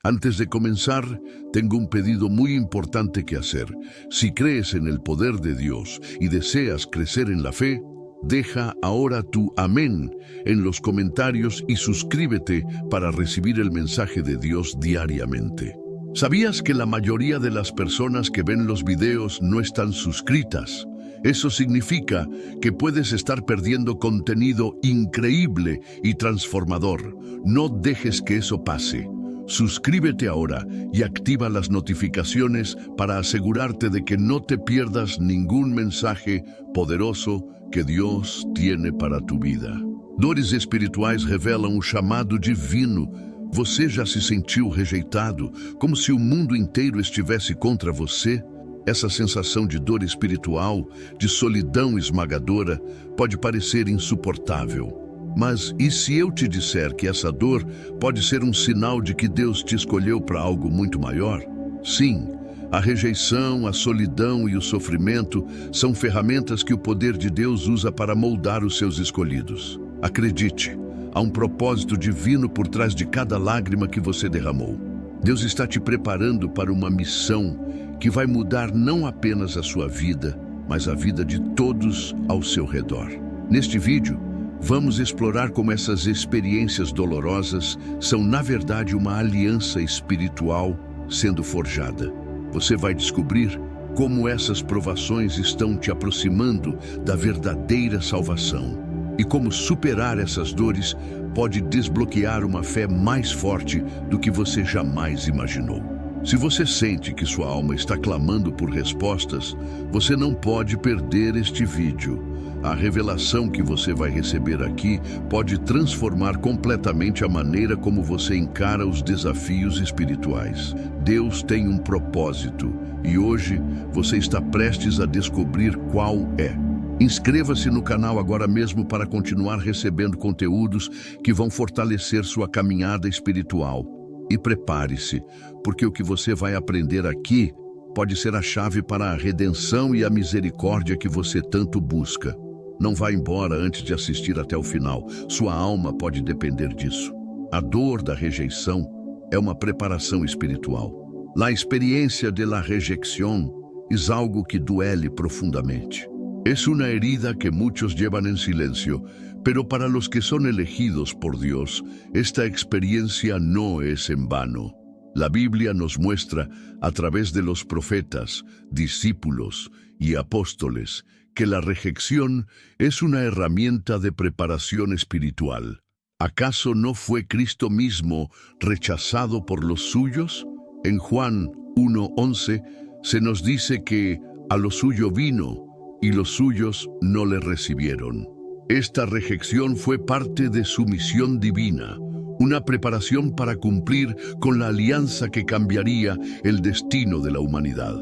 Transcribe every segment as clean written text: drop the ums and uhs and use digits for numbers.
Antes de comenzar, tengo un pedido muy importante que hacer. Si crees en el poder de Dios y deseas crecer en la fe, deja ahora tu amén en los comentarios y suscríbete para recibir el mensaje de Dios diariamente. ¿Sabías que la mayoría de las personas que ven los videos no están suscritas? Eso significa que puedes estar perdiendo contenido increíble y transformador. No dejes que eso pase. Suscríbete ahora y activa las notificaciones para asegurarte de que no te pierdas ningún mensaje poderoso que Deus tiene para tu vida. Dores espirituais revelam um chamado divino. Você já se sentiu rejeitado, como se o mundo inteiro estivesse contra você? Essa sensação de dor espiritual, de solidão esmagadora, pode parecer insuportável. Mas e se eu te disser que essa dor pode ser um sinal de que Deus te escolheu para algo muito maior? Sim, a rejeição, a solidão e o sofrimento são ferramentas que o poder de Deus usa para moldar os seus escolhidos. Acredite, há um propósito divino por trás de cada lágrima que você derramou. Deus está te preparando para uma missão que vai mudar não apenas a sua vida, mas a vida de todos ao seu redor. Neste vídeo, vamos explorar como essas experiências dolorosas são, na verdade, uma aliança espiritual sendo forjada. Você vai descobrir como essas provações estão te aproximando da verdadeira salvação e como superar essas dores pode desbloquear uma fé mais forte do que você jamais imaginou. Se você sente que sua alma está clamando por respostas, você não pode perder este vídeo. A revelação que você vai receber aqui pode transformar completamente a maneira como você encara os desafios espirituais. Deus tem um propósito e hoje você está prestes a descobrir qual é. Inscreva-se no canal agora mesmo para continuar recebendo conteúdos que vão fortalecer sua caminhada espiritual. E prepare-se, porque o que você vai aprender aqui pode ser a chave para a redenção e a misericórdia que você tanto busca. Não vá embora antes de assistir até o final. Sua alma pode depender disso. A dor da rejeição é uma preparação espiritual. La experiencia de la rejección es algo que duele profundamente. Es una herida que muchos llevan en silencio, pero para los que son elegidos por Dios, esta experiencia no es en vano. La Biblia nos muestra, a través de los profetas, discípulos y apóstoles, que la rejección es una herramienta de preparación espiritual. ¿Acaso no fue Cristo mismo rechazado por los suyos? En Juan 1:11 se nos dice que a lo suyo vino y los suyos no le recibieron. Esta rejección fue parte de su misión divina, una preparación para cumplir con la alianza que cambiaría el destino de la humanidad.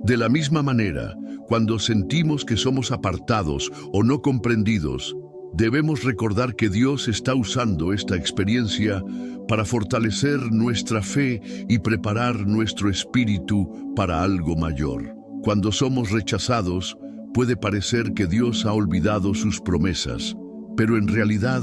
De la misma manera, cuando sentimos que somos apartados o no comprendidos, debemos recordar que Dios está usando esta experiencia para fortalecer nuestra fe y preparar nuestro espíritu para algo mayor. Cuando somos rechazados, puede parecer que Dios ha olvidado sus promesas, pero en realidad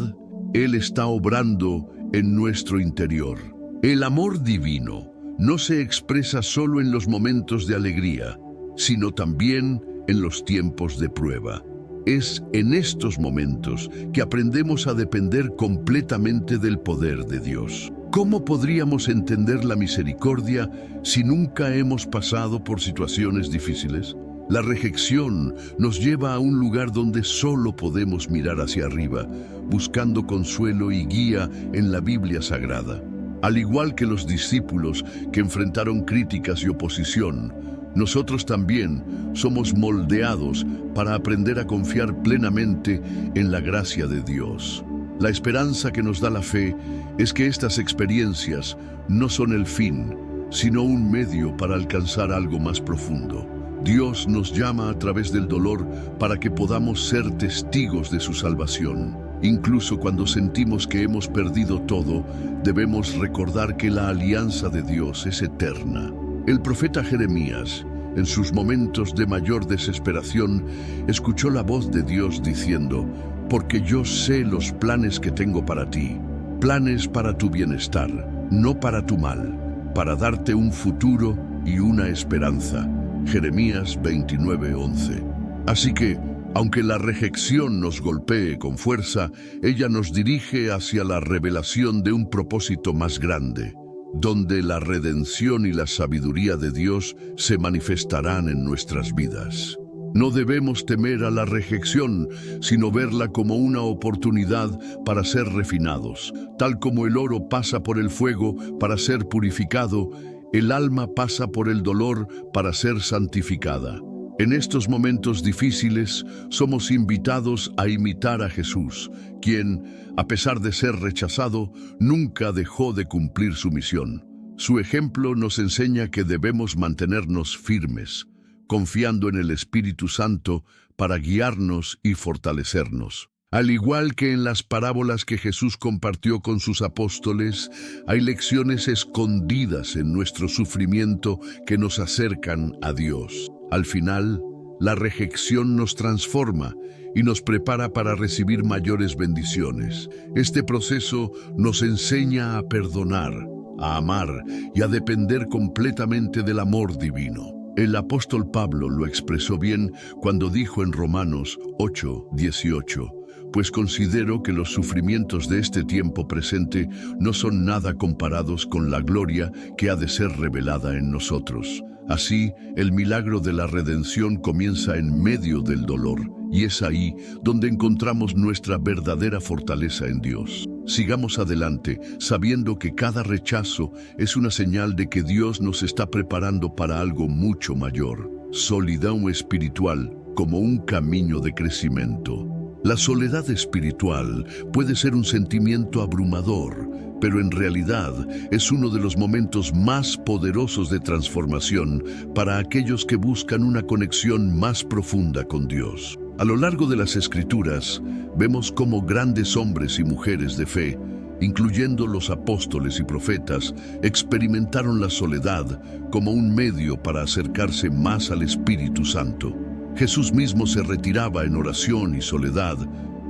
Él está obrando en nuestro interior. El amor divino no se expresa solo en los momentos de alegría, sino también en los tiempos de prueba. Es en estos momentos que aprendemos a depender completamente del poder de Dios. ¿Cómo podríamos entender la misericordia si nunca hemos pasado por situaciones difíciles? La rejección nos lleva a un lugar donde solo podemos mirar hacia arriba, buscando consuelo y guía en la Biblia Sagrada. Al igual que los discípulos que enfrentaron críticas y oposición, nosotros también somos moldeados para aprender a confiar plenamente en la gracia de Dios. La esperanza que nos da la fe es que estas experiencias no son el fin, sino un medio para alcanzar algo más profundo. Dios nos llama a través del dolor para que podamos ser testigos de su salvación. Incluso cuando sentimos que hemos perdido todo, debemos recordar que la alianza de Dios es eterna. El profeta Jeremías, en sus momentos de mayor desesperación, escuchó la voz de Dios diciendo: «Porque yo sé los planes que tengo para ti, planes para tu bienestar, no para tu mal». para darte un futuro y una esperanza. Jeremías 29:11. Así que, aunque la rejección nos golpee con fuerza, ella nos dirige hacia la revelación de un propósito más grande, donde la redención y la sabiduría de Dios se manifestarán en nuestras vidas. No debemos temer a la rejección, sino verla como una oportunidad para ser refinados. Tal como el oro pasa por el fuego para ser purificado, el alma pasa por el dolor para ser santificada. En estos momentos difíciles, somos invitados a imitar a Jesús, quien, a pesar de ser rechazado, nunca dejó de cumplir su misión. Su ejemplo nos enseña que debemos mantenernos firmes, confiando en el Espíritu Santo para guiarnos y fortalecernos. Al igual que en las parábolas que Jesús compartió con sus apóstoles, hay lecciones escondidas en nuestro sufrimiento que nos acercan a Dios. Al final, la rejección nos transforma y nos prepara para recibir mayores bendiciones. Este proceso nos enseña a perdonar, a amar y a depender completamente del amor divino. El apóstol Pablo lo expresó bien cuando dijo en Romanos 8:18, pues considero que los sufrimientos de este tiempo presente no son nada comparados con la gloria que ha de ser revelada en nosotros. Así, el milagro de la redención comienza en medio del dolor, y es ahí donde encontramos nuestra verdadera fortaleza en Dios. Sigamos adelante, sabiendo que cada rechazo es una señal de que Dios nos está preparando para algo mucho mayor. Soledad espiritual como un camino de crecimiento. La soledad espiritual puede ser un sentimiento abrumador, pero en realidad es uno de los momentos más poderosos de transformación para aquellos que buscan una conexión más profunda con Dios. A lo largo de las Escrituras, vemos cómo grandes hombres y mujeres de fe, incluyendo los apóstoles y profetas, experimentaron la soledad como un medio para acercarse más al Espíritu Santo. Jesús mismo se retiraba en oración y soledad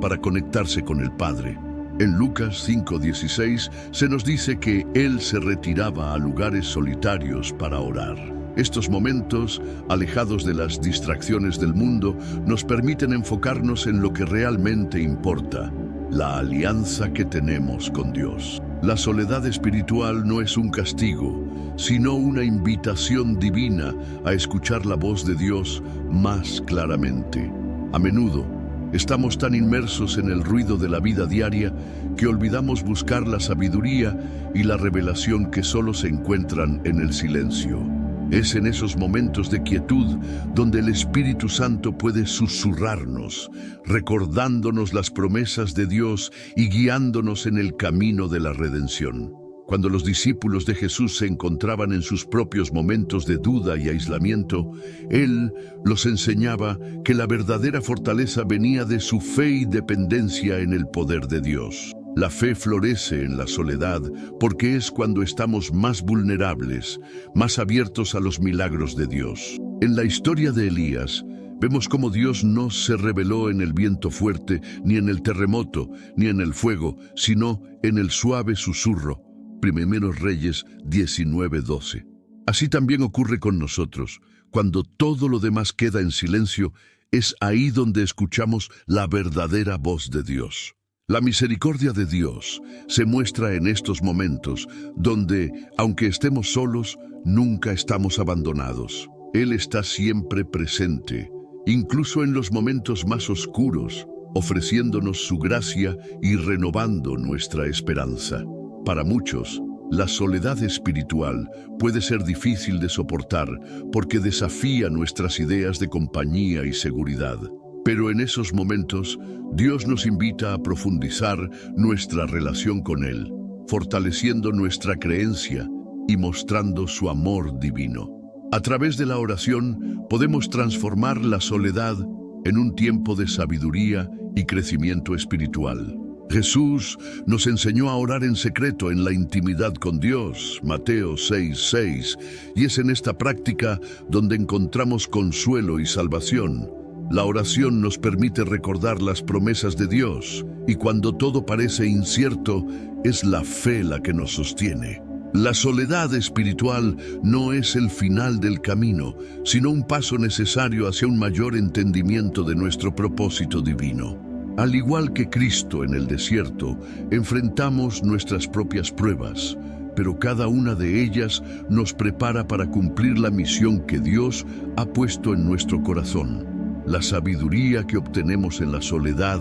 para conectarse con el Padre. En Lucas 5:16 se nos dice que Él se retiraba a lugares solitarios para orar. Estos momentos, alejados de las distracciones del mundo, nos permiten enfocarnos en lo que realmente importa, la alianza que tenemos con Dios. La soledad espiritual no es un castigo, sino una invitación divina a escuchar la voz de Dios más claramente. A menudo, estamos tan inmersos en el ruido de la vida diaria que olvidamos buscar la sabiduría y la revelación que solo se encuentran en el silencio. Es en esos momentos de quietud donde el Espíritu Santo puede susurrarnos, recordándonos las promesas de Dios y guiándonos en el camino de la redención. Cuando los discípulos de Jesús se encontraban en sus propios momentos de duda y aislamiento, Él los enseñaba que la verdadera fortaleza venía de su fe y dependencia en el poder de Dios. La fe florece en la soledad porque es cuando estamos más vulnerables, más abiertos a los milagros de Dios. En la historia de Elías, vemos cómo Dios no se reveló en el viento fuerte, ni en el terremoto, ni en el fuego, sino en el suave susurro. Primeros Reyes 19:12. Así también ocurre con nosotros. Cuando todo lo demás queda en silencio, es ahí donde escuchamos la verdadera voz de Dios. La misericordia de Dios se muestra en estos momentos, donde, aunque estemos solos, nunca estamos abandonados. Él está siempre presente, incluso en los momentos más oscuros, ofreciéndonos su gracia y renovando nuestra esperanza. Para muchos, la soledad espiritual puede ser difícil de soportar porque desafía nuestras ideas de compañía y seguridad. Pero en esos momentos, Dios nos invita a profundizar nuestra relación con Él, fortaleciendo nuestra creencia y mostrando su amor divino. A través de la oración, podemos transformar la soledad en un tiempo de sabiduría y crecimiento espiritual. Jesús nos enseñó a orar en secreto en la intimidad con Dios, Mateo 6:6, y es en esta práctica donde encontramos consuelo y salvación. La oración nos permite recordar las promesas de Dios, y cuando todo parece incierto, es la fe la que nos sostiene. La soledad espiritual no es el final del camino, sino un paso necesario hacia un mayor entendimiento de nuestro propósito divino. Al igual que Cristo en el desierto, enfrentamos nuestras propias pruebas, pero cada una de ellas nos prepara para cumplir la misión que Dios ha puesto en nuestro corazón. La sabiduría que obtenemos en la soledad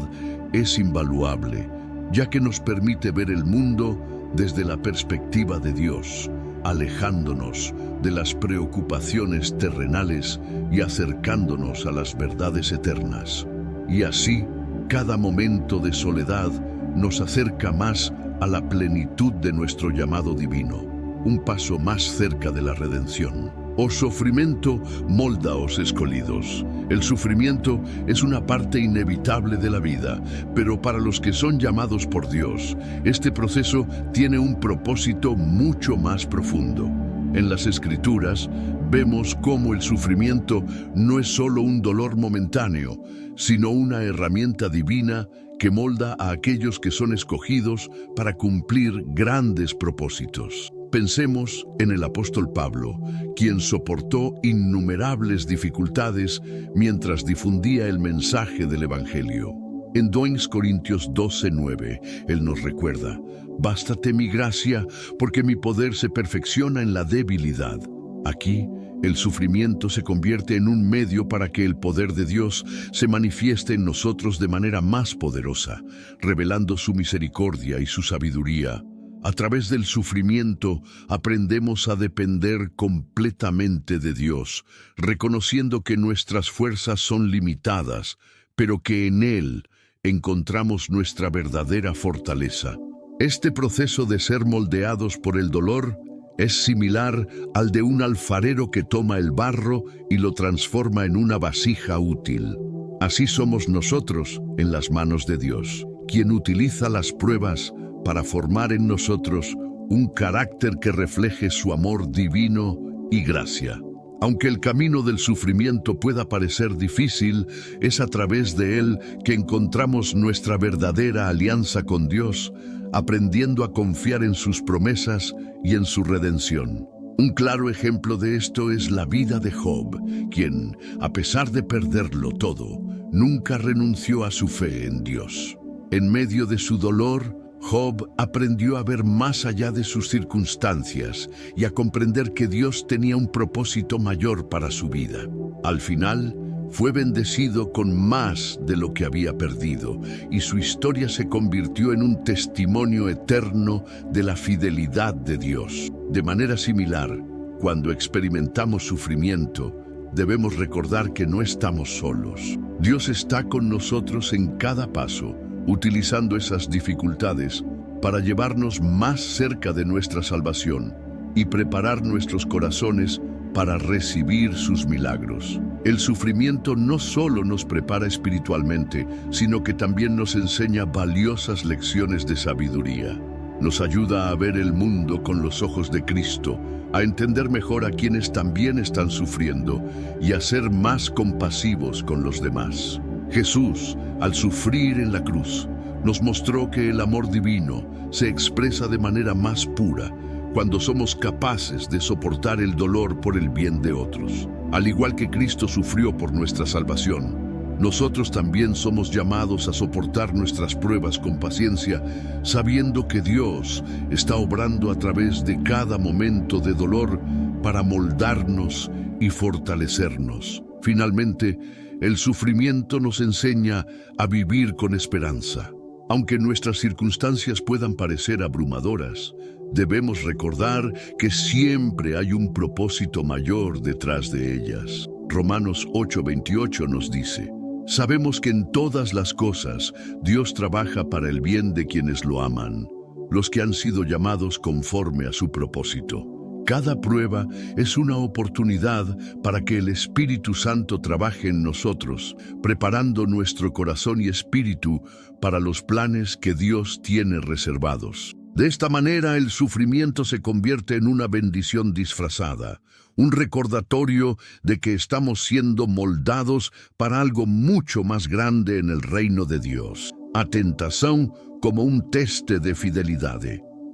es invaluable, ya que nos permite ver el mundo desde la perspectiva de Dios, alejándonos de las preocupaciones terrenales y acercándonos a las verdades eternas. Y así, cada momento de soledad nos acerca más a la plenitud de nuestro llamado divino, un paso más cerca de la redención. O sufrimiento, moldaos escolhidos. El sufrimiento es una parte inevitable de la vida, pero para los que son llamados por Dios, este proceso tiene un propósito mucho más profundo. En las Escrituras vemos cómo el sufrimiento no es solo un dolor momentáneo, sino una herramienta divina que molda a aquellos que son escogidos para cumplir grandes propósitos. Pensemos en el apóstol Pablo, quien soportó innumerables dificultades mientras difundía el mensaje del Evangelio. En 2 Corintios 12:9, él nos recuerda: «Bástate mi gracia, porque mi poder se perfecciona en la debilidad». Aquí, el sufrimiento se convierte en un medio para que el poder de Dios se manifieste en nosotros de manera más poderosa, revelando su misericordia y su sabiduría. A través del sufrimiento aprendemos a depender completamente de Dios, reconociendo que nuestras fuerzas son limitadas, pero que en Él encontramos nuestra verdadera fortaleza. Este proceso de ser moldeados por el dolor es similar al de un alfarero que toma el barro y lo transforma en una vasija útil. Así somos nosotros en las manos de Dios, quien utiliza las pruebas para formar en nosotros un carácter que refleje su amor divino y gracia. Aunque el camino del sufrimiento pueda parecer difícil, es a través de él que encontramos nuestra verdadera alianza con Dios, aprendiendo a confiar en sus promesas y en su redención. Un claro ejemplo de esto es la vida de Job, quien, a pesar de perderlo todo, nunca renunció a su fe en Dios. En medio de su dolor, Job aprendió a ver más allá de sus circunstancias y a comprender que Dios tenía un propósito mayor para su vida. Al final, fue bendecido con más de lo que había perdido, y su historia se convirtió en un testimonio eterno de la fidelidad de Dios. De manera similar, cuando experimentamos sufrimiento, debemos recordar que no estamos solos. Dios está con nosotros en cada paso, utilizando esas dificultades para llevarnos más cerca de nuestra salvación y preparar nuestros corazones para recibir sus milagros. El sufrimiento no solo nos prepara espiritualmente, sino que también nos enseña valiosas lecciones de sabiduría. Nos ayuda a ver el mundo con los ojos de Cristo, a entender mejor a quienes también están sufriendo y a ser más compasivos con los demás. Jesús, al sufrir en la cruz, nos mostró que el amor divino se expresa de manera más pura cuando somos capaces de soportar el dolor por el bien de otros. Al igual que Cristo sufrió por nuestra salvación, nosotros también somos llamados a soportar nuestras pruebas con paciencia, sabiendo que Dios está obrando a través de cada momento de dolor para moldarnos y fortalecernos. Finalmente, el sufrimiento nos enseña a vivir con esperanza. Aunque nuestras circunstancias puedan parecer abrumadoras, debemos recordar que siempre hay un propósito mayor detrás de ellas. Romanos 8:28 nos dice: «Sabemos que en todas las cosas Dios trabaja para el bien de quienes lo aman, los que han sido llamados conforme a su propósito». Cada prueba es una oportunidad para que el Espíritu Santo trabaje en nosotros, preparando nuestro corazón y espíritu para los planes que Dios tiene reservados. De esta manera, el sufrimiento se convierte en una bendición disfrazada, un recordatorio de que estamos siendo moldados para algo mucho más grande en el reino de Dios. A tentación como un teste de fidelidad.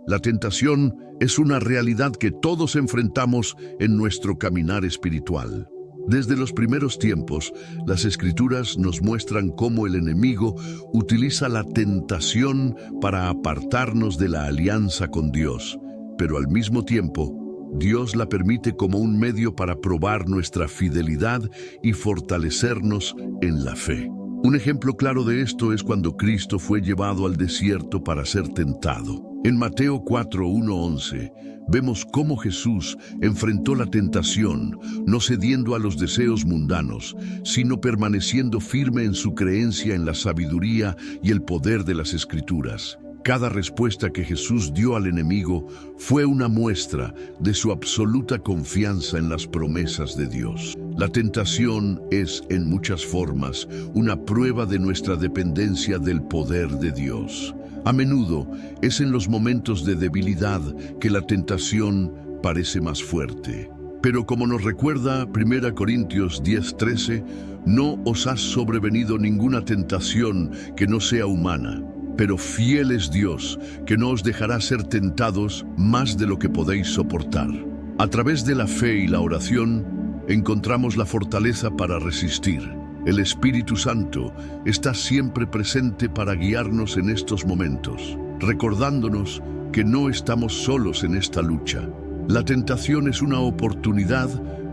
La tentación es una realidad que todos enfrentamos en nuestro caminar espiritual. Desde los primeros tiempos, las Escrituras nos muestran cómo el enemigo utiliza la tentación para apartarnos de la alianza con Dios, pero al mismo tiempo, Dios la permite como un medio para probar nuestra fidelidad y fortalecernos en la fe. Un ejemplo claro de esto es cuando Cristo fue llevado al desierto para ser tentado. En Mateo 4:1-11, vemos cómo Jesús enfrentó la tentación, no cediendo a los deseos mundanos, sino permaneciendo firme en su creencia en la sabiduría y el poder de las Escrituras. Cada respuesta que Jesús dio al enemigo fue una muestra de su absoluta confianza en las promesas de Dios. La tentación es, en muchas formas, una prueba de nuestra dependencia del poder de Dios. A menudo es en los momentos de debilidad que la tentación parece más fuerte. Pero como nos recuerda 1 Corintios 10:13, no os ha sobrevenido ninguna tentación que no sea humana. Pero fiel es Dios, que no os dejará ser tentados más de lo que podéis soportar. A través de la fe y la oración, encontramos la fortaleza para resistir. El Espíritu Santo está siempre presente para guiarnos en estos momentos, recordándonos que no estamos solos en esta lucha. La tentación es una oportunidad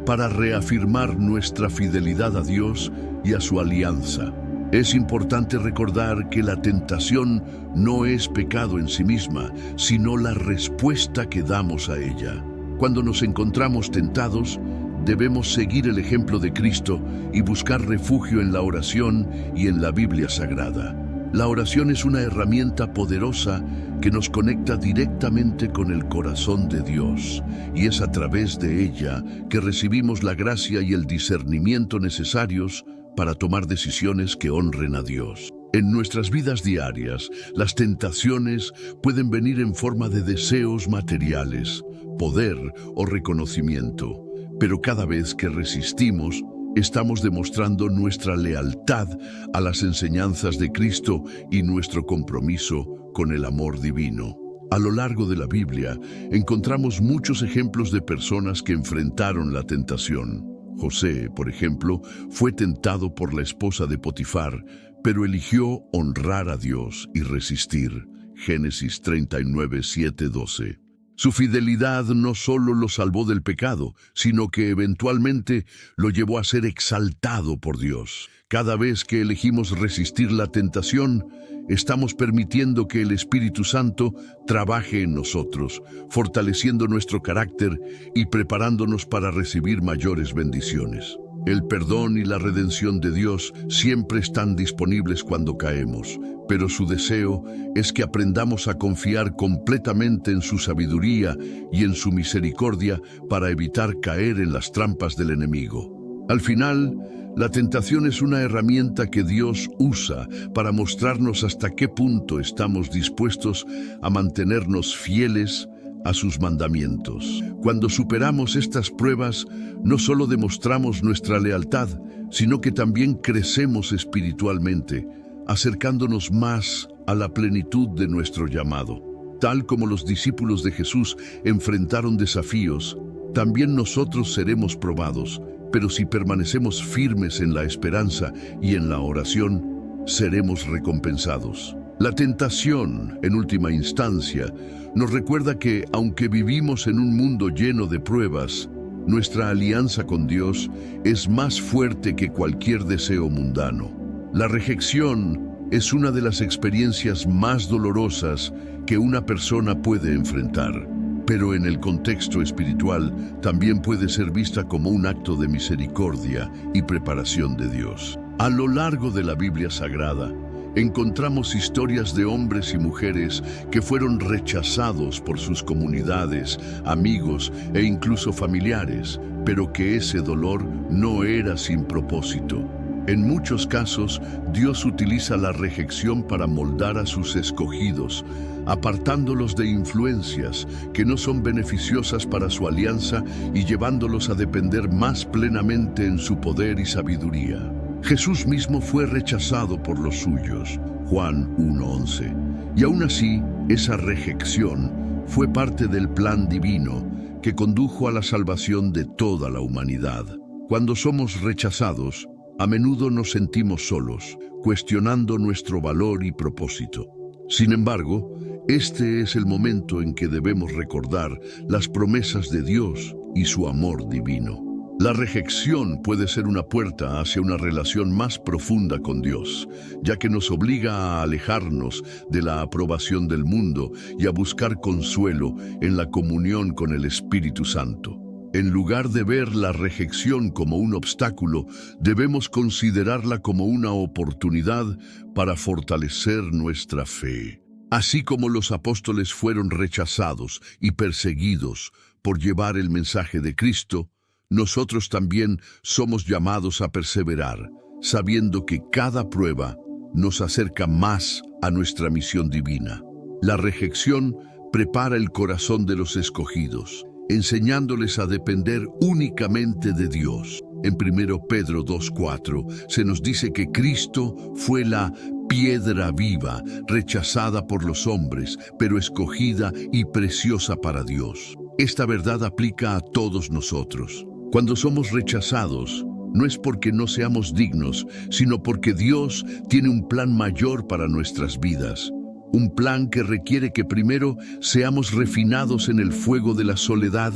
para reafirmar nuestra fidelidad a Dios y a su alianza. Es importante recordar que la tentación no es pecado en sí misma, sino la respuesta que damos a ella. Cuando nos encontramos tentados, debemos seguir el ejemplo de Cristo y buscar refugio en la oración y en la Biblia Sagrada. La oración es una herramienta poderosa que nos conecta directamente con el corazón de Dios, y es a través de ella que recibimos la gracia y el discernimiento necesarios para tomar decisiones que honren a Dios. En nuestras vidas diarias, las tentaciones pueden venir en forma de deseos materiales, poder o reconocimiento, pero cada vez que resistimos, estamos demostrando nuestra lealtad a las enseñanzas de Cristo y nuestro compromiso con el amor divino. A lo largo de la Biblia, encontramos muchos ejemplos de personas que enfrentaron la tentación. José, por ejemplo, fue tentado por la esposa de Potifar, pero eligió honrar a Dios y resistir. Génesis 39:7-12. Su fidelidad no solo lo salvó del pecado, sino que eventualmente lo llevó a ser exaltado por Dios. Cada vez que elegimos resistir la tentación, estamos permitiendo que el Espíritu Santo trabaje en nosotros, fortaleciendo nuestro carácter y preparándonos para recibir mayores bendiciones. El perdón y la redención de Dios siempre están disponibles cuando caemos, pero su deseo es que aprendamos a confiar completamente en su sabiduría y en su misericordia para evitar caer en las trampas del enemigo. Al final, la tentación es una herramienta que Dios usa para mostrarnos hasta qué punto estamos dispuestos a mantenernos fieles a sus mandamientos. Cuando superamos estas pruebas, no solo demostramos nuestra lealtad, sino que también crecemos espiritualmente, acercándonos más a la plenitud de nuestro llamado. Tal como los discípulos de Jesús enfrentaron desafíos, también nosotros seremos probados, pero si permanecemos firmes en la esperanza y en la oración, seremos recompensados. La tentación, en última instancia, nos recuerda que, aunque vivimos en un mundo lleno de pruebas, nuestra alianza con Dios es más fuerte que cualquier deseo mundano. La rejección es una de las experiencias más dolorosas que una persona puede enfrentar, pero en el contexto espiritual también puede ser vista como un acto de misericordia y preparación de Dios. A lo largo de la Biblia Sagrada, encontramos historias de hombres y mujeres que fueron rechazados por sus comunidades, amigos e incluso familiares, pero que ese dolor no era sin propósito. En muchos casos, Dios utiliza la rejección para moldar a sus escogidos, apartándolos de influencias que no son beneficiosas para su alianza y llevándolos a depender más plenamente en su poder y sabiduría. Jesús mismo fue rechazado por los suyos, Juan 1:11, y aún así, esa rejección fue parte del plan divino que condujo a la salvación de toda la humanidad. Cuando somos rechazados, a menudo nos sentimos solos, cuestionando nuestro valor y propósito. Sin embargo, este es el momento en que debemos recordar las promesas de Dios y su amor divino. La rejección puede ser una puerta hacia una relación más profunda con Dios, ya que nos obliga a alejarnos de la aprobación del mundo y a buscar consuelo en la comunión con el Espíritu Santo. En lugar de ver la rejección como un obstáculo, debemos considerarla como una oportunidad para fortalecer nuestra fe. Así como los apóstoles fueron rechazados y perseguidos por llevar el mensaje de Cristo, nosotros también somos llamados a perseverar, sabiendo que cada prueba nos acerca más a nuestra misión divina. La rejección prepara el corazón de los escogidos, enseñándoles a depender únicamente de Dios. En 1 Pedro 2:4 se nos dice que Cristo fue la piedra viva, rechazada por los hombres, pero escogida y preciosa para Dios. Esta verdad aplica a todos nosotros. Cuando somos rechazados, no es porque no seamos dignos, sino porque Dios tiene un plan mayor para nuestras vidas. Un plan que requiere que primero seamos refinados en el fuego de la soledad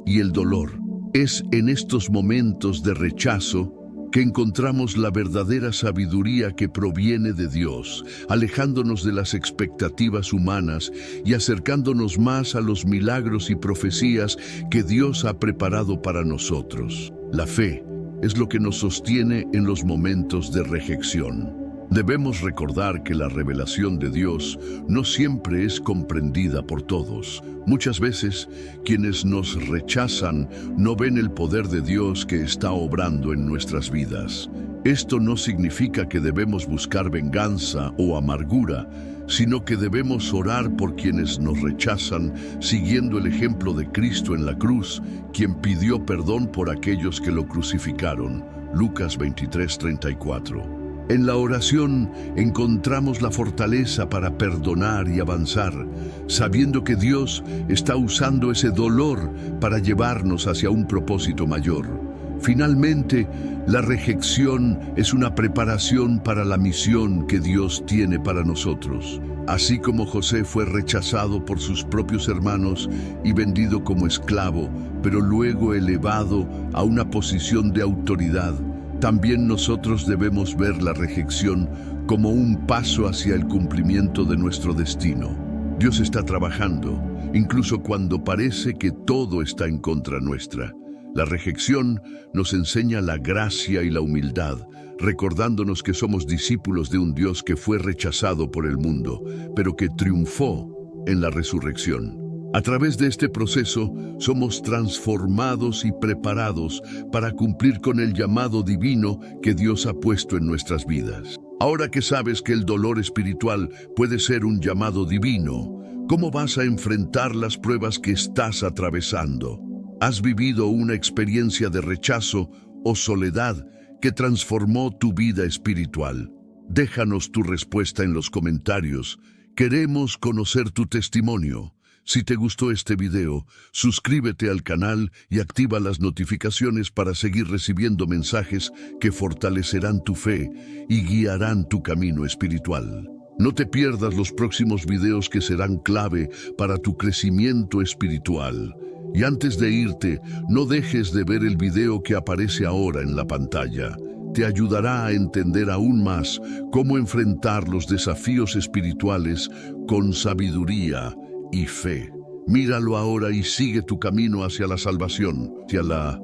y el dolor. Es en estos momentos de rechazo que encontramos la verdadera sabiduría que proviene de Dios, alejándonos de las expectativas humanas y acercándonos más a los milagros y profecías que Dios ha preparado para nosotros. La fe es lo que nos sostiene en los momentos de rejección. Debemos recordar que la revelación de Dios no siempre es comprendida por todos. Muchas veces, quienes nos rechazan no ven el poder de Dios que está obrando en nuestras vidas. Esto no significa que debemos buscar venganza o amargura, sino que debemos orar por quienes nos rechazan, siguiendo el ejemplo de Cristo en la cruz, quien pidió perdón por aquellos que lo crucificaron. Lucas 23:34. En la oración encontramos la fortaleza para perdonar y avanzar, sabiendo que Dios está usando ese dolor para llevarnos hacia un propósito mayor. Finalmente, la rejección es una preparación para la misión que Dios tiene para nosotros. Así como José fue rechazado por sus propios hermanos y vendido como esclavo, pero luego elevado a una posición de autoridad, también nosotros debemos ver la rejección como un paso hacia el cumplimiento de nuestro destino. Dios está trabajando, incluso cuando parece que todo está en contra nuestra. La rejección nos enseña la gracia y la humildad, recordándonos que somos discípulos de un Dios que fue rechazado por el mundo, pero que triunfó en la resurrección. A través de este proceso, somos transformados y preparados para cumplir con el llamado divino que Dios ha puesto en nuestras vidas. Ahora que sabes que el dolor espiritual puede ser un llamado divino, ¿cómo vas a enfrentar las pruebas que estás atravesando? ¿Has vivido una experiencia de rechazo o soledad que transformó tu vida espiritual? Déjanos tu respuesta en los comentarios. Queremos conocer tu testimonio. Si te gustó este video, suscríbete al canal y activa las notificaciones para seguir recibiendo mensajes que fortalecerán tu fe y guiarán tu camino espiritual. No te pierdas los próximos videos que serán clave para tu crecimiento espiritual. Y antes de irte, no dejes de ver el video que aparece ahora en la pantalla. Te ayudará a entender aún más cómo enfrentar los desafíos espirituales con sabiduría y fe. Míralo ahora y sigue tu camino hacia la salvación, hacia la